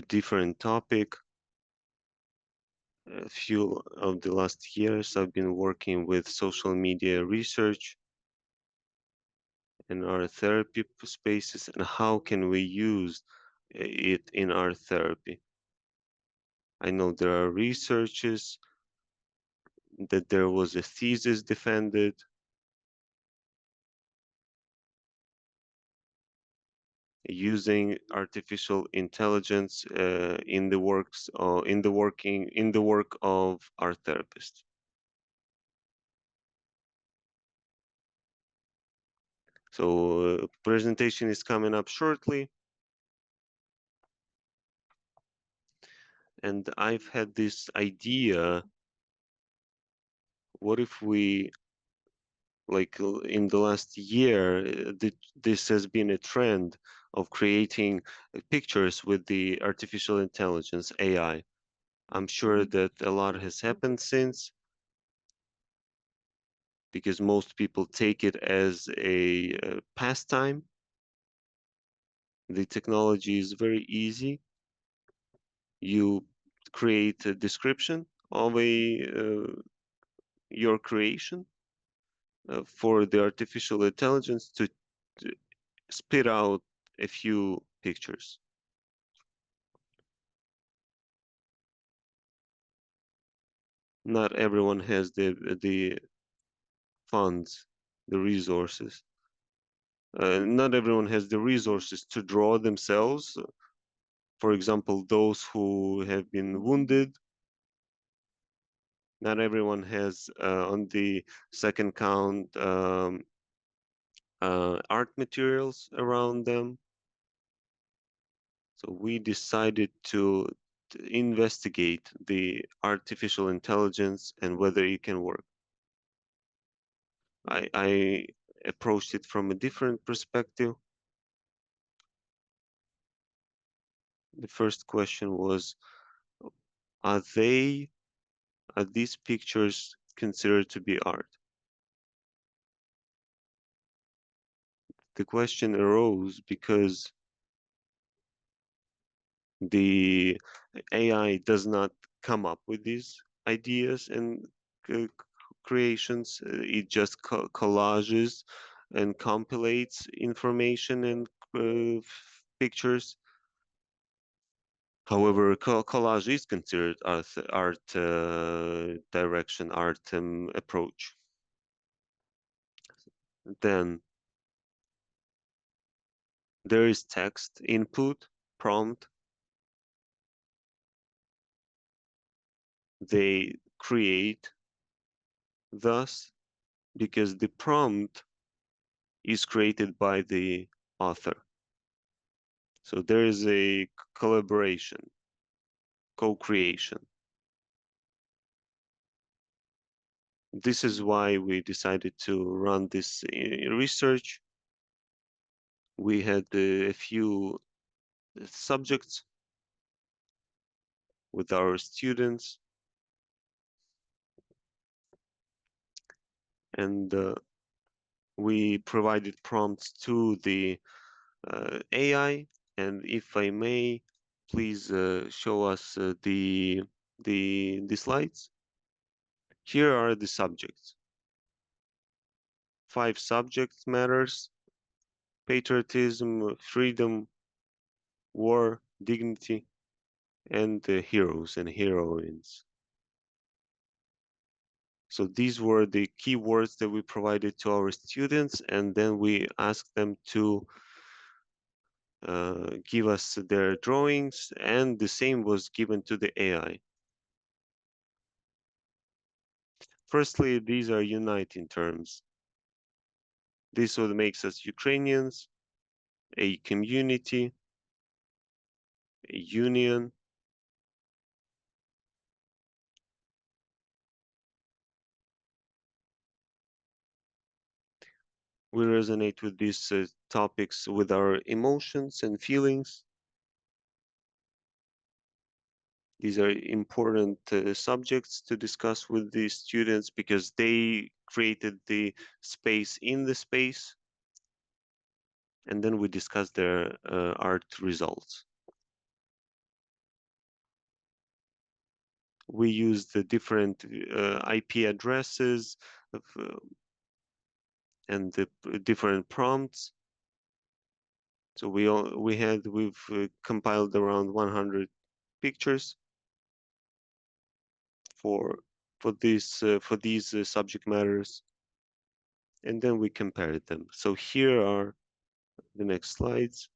different topic. A few of the last years, I've been working with social media research in our therapy spaces, and how can we use it in our therapy. I know there are researches, that there was a thesis defended, using artificial intelligence in the work of our therapist. So presentation is coming up shortly. And I've had this idea, what if we, like in the last year, this has been a trend of creating pictures with the artificial intelligence, AI. I'm sure that a lot has happened since, because most people take it as a pastime. The technology is very easy. You create a description of your creation for the artificial intelligence to spit out a few pictures. Not everyone has the funds, the resources. Not everyone has the resources to draw themselves. For example, those who have been wounded. Not everyone has, on the second count, art materials around them. So we decided to investigate the artificial intelligence and whether it can work. I approached it from a different perspective. The first question was, are these pictures considered to be art? The question arose because the AI does not come up with these ideas and creations. It just collages and compilates information and pictures. However, collage is considered art direction, art approach. Then there is text input, prompt. They create thus because the prompt is created by the author. So there is a collaboration, co-creation. This is why we decided to run this research. We had a few subjects with our students, and we provided prompts to the AI. And if I may, please show us the slides. Here are the subjects. 5 subject matters: patriotism, freedom, war, dignity, and the heroes and heroines. So these were the keywords that we provided to our students, and then we asked them to give us their drawings, and the same was given to the AI. Firstly, these are uniting terms. This is what makes us Ukrainians, a community, a union. We resonate with these topics with our emotions and feelings. These are important subjects to discuss with the students because they created the space in the space, and then we discuss their art results. We used the different IP addresses and the different prompts. So we've compiled around 100 pictures for these subject matters, and then we compared them. So here are the next slides.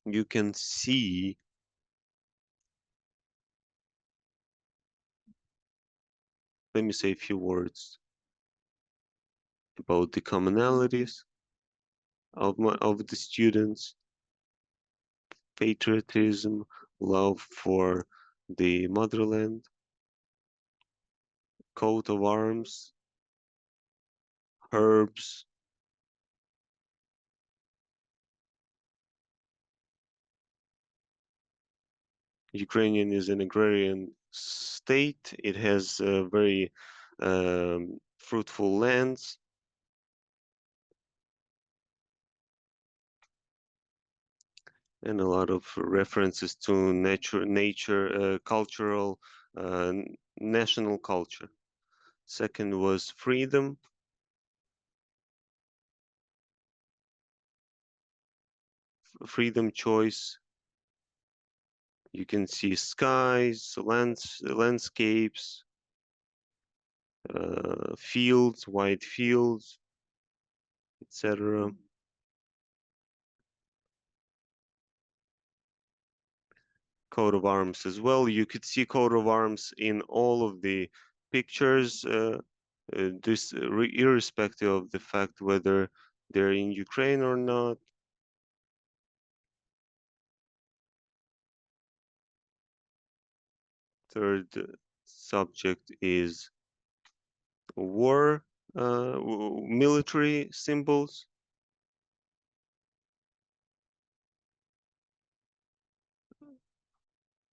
You can see let me say a few words about the commonalities of the students: patriotism, love for the motherland, coat of arms, herbs, Ukrainian is an agrarian state. It has very fruitful lands. And a lot of references to nature, cultural, national culture. Second was freedom. Freedom, choice. You can see skies, landscapes, fields, wide fields, etc. Coat of arms as well. You could see coat of arms in all of the pictures, irrespective of the fact whether they're in Ukraine or not. Third subject is war, military symbols.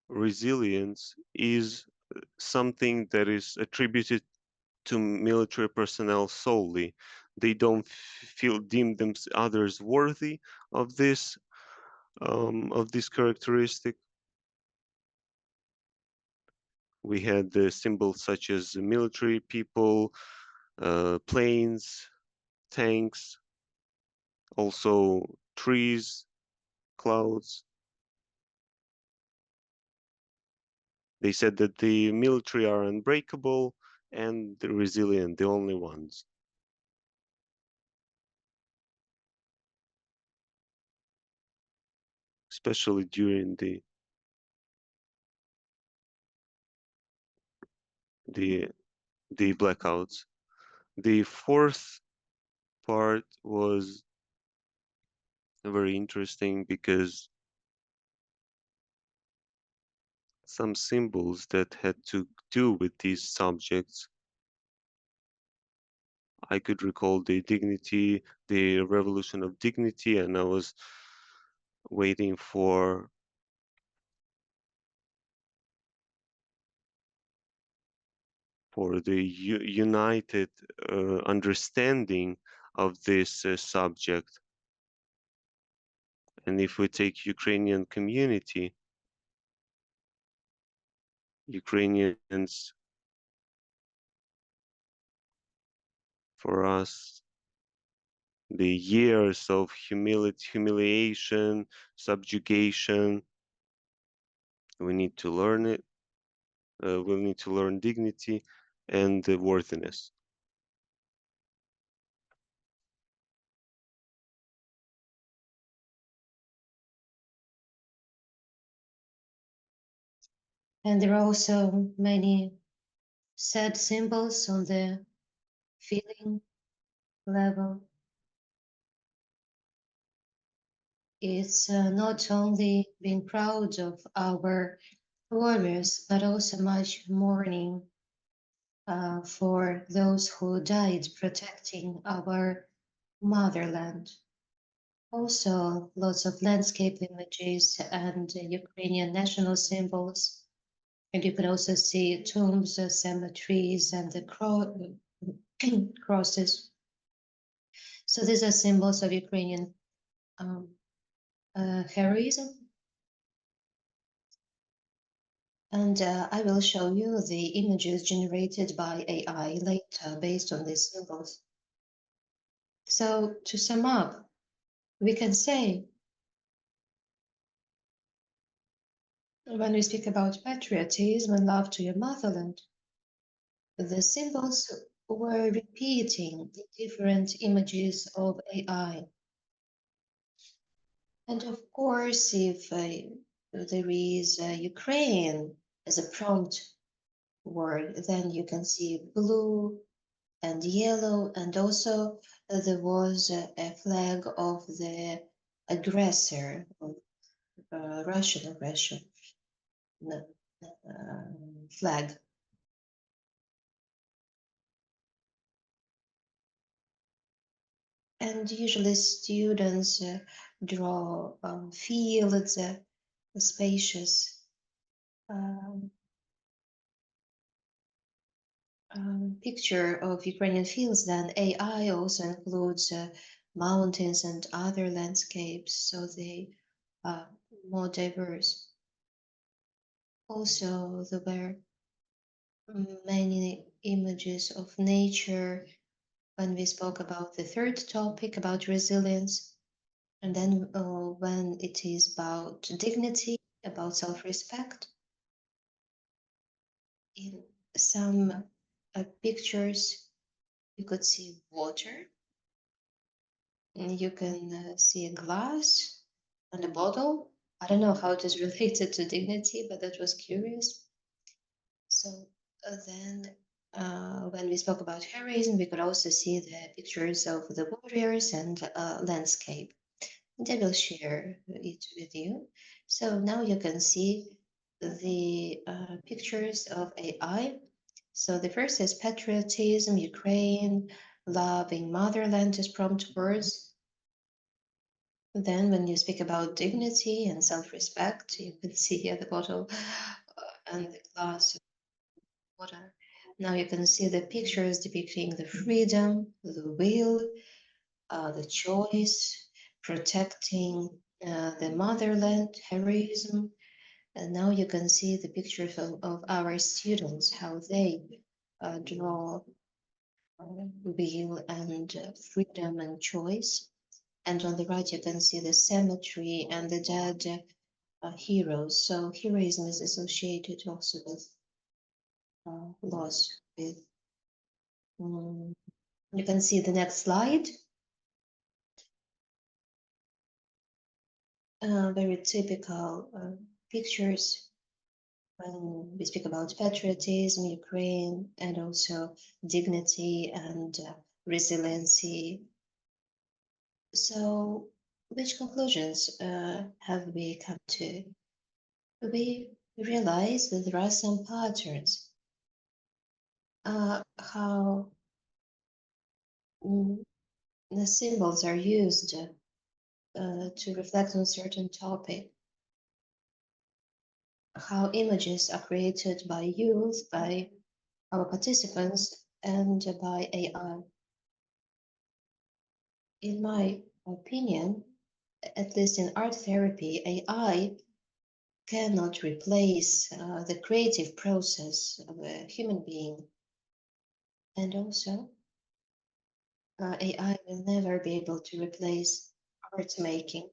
Resilience is something that is attributed to military personnel solely. They don't deem them others worthy of this characteristic. We had the symbols such as military people, planes, tanks, also trees, clouds. They said that the military are unbreakable and resilient, the only ones. Especially during the blackouts. The fourth part was very interesting because some symbols that had to do with these subjects, I could recall the dignity, the revolution of dignity, and I was waiting for the united understanding of this subject. And if we take Ukrainian community, Ukrainians, for us, the years of humiliation, subjugation, we need to learn it. We'll need to learn dignity and worthiness. And there are also many sad symbols on the feeling level. It's not only being proud of our warriors, but also much mourning for those who died protecting our motherland. Also, lots of landscape images and Ukrainian national symbols. And you can also see tombs, cemeteries, and the crosses. So these are symbols of Ukrainian heroism. And I will show you the images generated by AI later based on these symbols. So to sum up, we can say when we speak about patriotism and love to your motherland, the symbols were repeating the different images of AI. And of course, if there is Ukraine as a prompt word, then you can see blue and yellow, and also there was a flag of the aggressor, of Russian aggression flag. And usually students draw fields, spacious picture of Ukrainian fields. Then AI also includes mountains and other landscapes, so they are more diverse. Also, there were many images of nature when we spoke about the third topic about resilience. And then when it is about dignity, about self-respect, in some pictures you could see water, and you can see a glass and a bottle. I don't know how it is related to dignity, but that was curious. So then when we spoke about heroism, we could also see the pictures of the warriors and landscape. And I will share it with you. So now you can see the pictures of AI. So the first is patriotism, Ukraine, loving motherland as prompt words. Then when you speak about dignity and self-respect, you can see here the bottle and the glass of water. Now you can see the pictures depicting the freedom, the will, the choice, protecting the motherland, heroism. And now you can see the pictures of our students, how they draw will and freedom and choice. And on the right, you can see the cemetery and the dead heroes. So heroism is associated also with loss. With you can see the next slide. Very typical pictures when we speak about patriotism, Ukraine, and also dignity and resiliency. So, which conclusions have we come to? We realize that there are some patterns. How the symbols are used to reflect on certain topic. How images are created by youth, by our participants, and by AI. In my opinion, at least in art therapy, AI cannot replace the creative process of a human being. And also, AI will never be able to replace art making,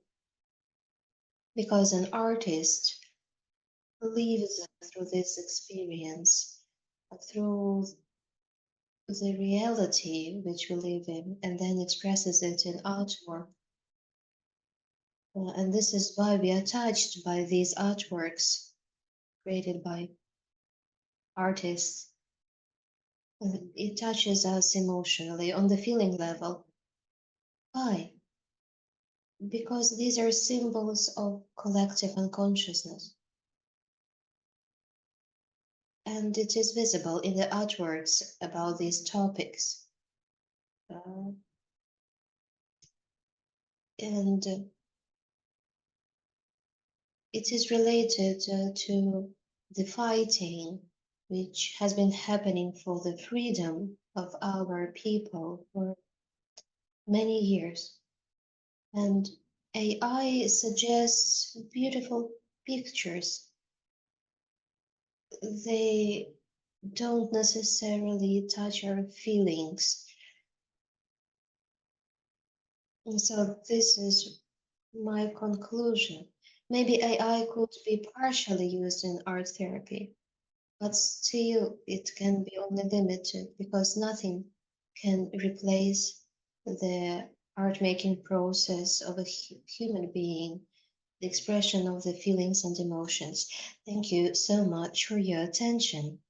because an artist lives through this experience, through the reality which we live in, and then expresses it in artwork. And this is why we are touched by these artworks created by artists. It touches us emotionally on the feeling level. Why? Because these are symbols of collective unconsciousness. And it is visible in the artworks about these topics. And it is related to the fighting which has been happening for the freedom of our people for many years. And AI suggests beautiful pictures they don't necessarily touch our feelings. And so this is my conclusion. Maybe AI could be partially used in art therapy, but still it can be only limited because nothing can replace the art making process of a human being, the expression of the feelings and emotions. Thank you so much for your attention.